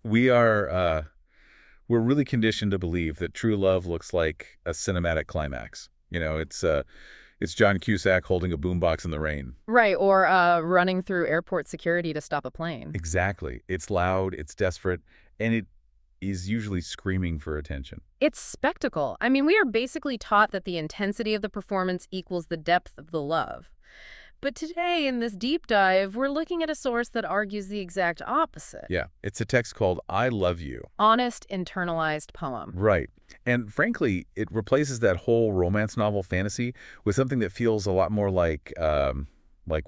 We're really conditioned to believe that true love looks like a cinematic climax. It's John Cusack holding a boombox in the rain. Right, or running through airport security to stop a plane. Exactly. It's loud, it's desperate, and it is usually screaming for attention. It's spectacle. I mean, we are basically taught that the intensity of the performance equals the depth of the love. But today, in this deep dive, we're looking at a source that argues the exact opposite. Yeah, it's a text called I Love You. Honest, internalized poem. Right. And frankly, it replaces that whole romance novel fantasy with something that feels a lot more like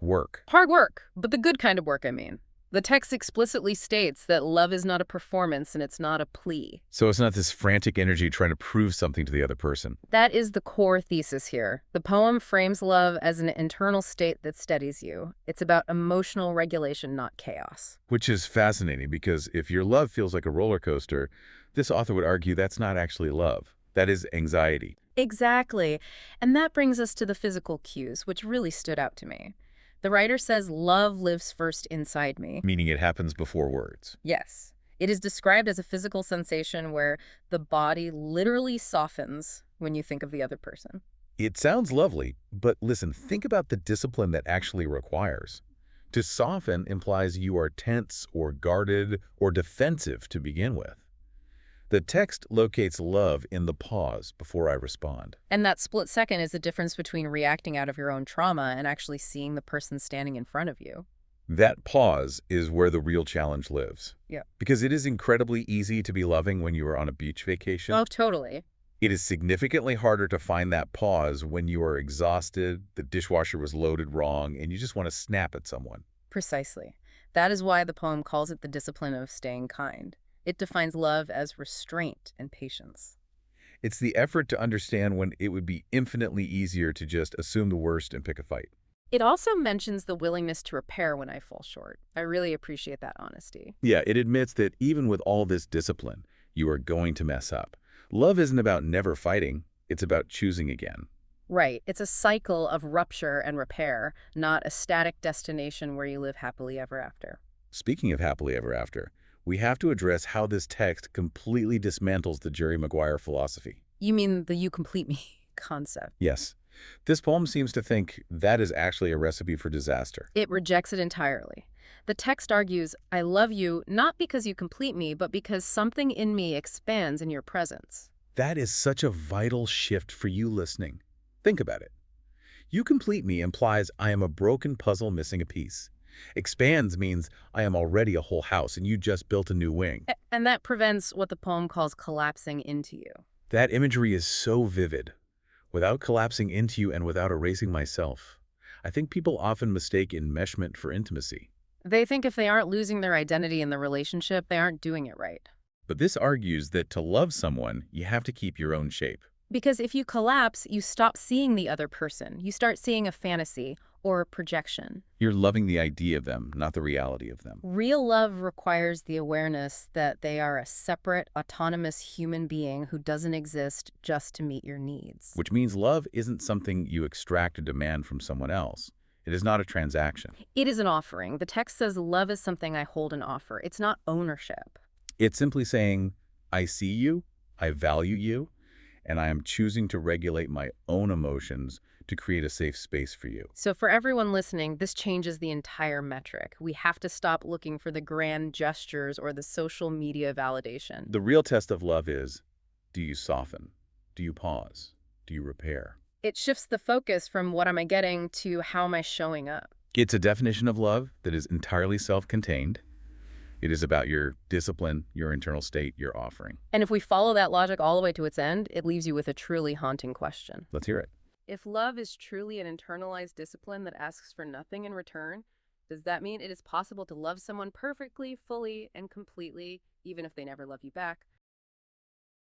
work. Hard work, but the good kind of work, I mean. The text explicitly states that love is not a performance and it's not a plea. So it's not this frantic energy trying to prove something to the other person. That is the core thesis here. The poem frames love as an internal state that steadies you. It's about emotional regulation, not chaos. Which is fascinating because if your love feels like a roller coaster, this author would argue that's not actually love. That is anxiety. Exactly. And that brings us to the physical cues, which really stood out to me. The writer says love lives first inside me. Meaning it happens before words. Yes. It is described as a physical sensation where the body literally softens when you think of the other person. It sounds lovely, but listen, think about the discipline that actually requires. To soften implies you are tense or guarded or defensive to begin with. The text locates love in the pause before I respond. And that split second is the difference between reacting out of your own trauma and actually seeing the person standing in front of you. That pause is where the real challenge lives. Yeah. Because it is incredibly easy to be loving when you are on a beach vacation. Oh, totally. It is significantly harder to find that pause when you are exhausted, the dishwasher was loaded wrong, and you just want to snap at someone. Precisely. That is why the poem calls it the discipline of staying kind. It defines love as restraint and patience. It's the effort to understand when it would be infinitely easier to just assume the worst and pick a fight. It also mentions the willingness to repair when I fall short. I really appreciate that honesty. Yeah, it admits that even with all this discipline, you are going to mess up. Love isn't about never fighting, it's about choosing again. Right. It's a cycle of rupture and repair, not a static destination where you live happily ever after. Speaking of happily ever after, we have to address how this text completely dismantles the Jerry Maguire philosophy. You mean the you complete me concept. Yes, this poem seems to think that is actually a recipe for disaster. It rejects it entirely. The text argues, I love you not because you complete me, but because something in me expands in your presence. That is such a vital shift for you listening. Think about it. You complete me implies I am a broken puzzle missing a piece. Expands means I am already a whole house and you just built a new wing. And that prevents what the poem calls collapsing into you. That imagery is so vivid. Without collapsing into you and without erasing myself. I think people often mistake enmeshment for intimacy. They think if they aren't losing their identity in the relationship, they aren't doing it right. But this argues that to love someone, you have to keep your own shape. Because if you collapse, you stop seeing the other person. You start seeing a fantasy or a projection. You're loving the idea of them, not the reality of them. Real love requires the awareness that they are a separate, autonomous human being who doesn't exist just to meet your needs. Which means love isn't something you extract or demand from someone else. It is not a transaction. It is an offering. The text says love is something I hold and offer. It's not ownership. It's simply saying, I see you, I value you, and I am choosing to regulate my own emotions to create a safe space for you. So for everyone listening, this changes the entire metric. We have to stop looking for the grand gestures or the social media validation. The real test of love is, do you soften? Do you pause? Do you repair? It shifts the focus from what am I getting to how am I showing up. It's a definition of love that is entirely self-contained. It is about your discipline, your internal state, your offering. And if we follow that logic all the way to its end, it leaves you with a truly haunting question. Let's hear it. If love is truly an internalized discipline that asks for nothing in return, does that mean it is possible to love someone perfectly, fully, and completely, even if they never love you back,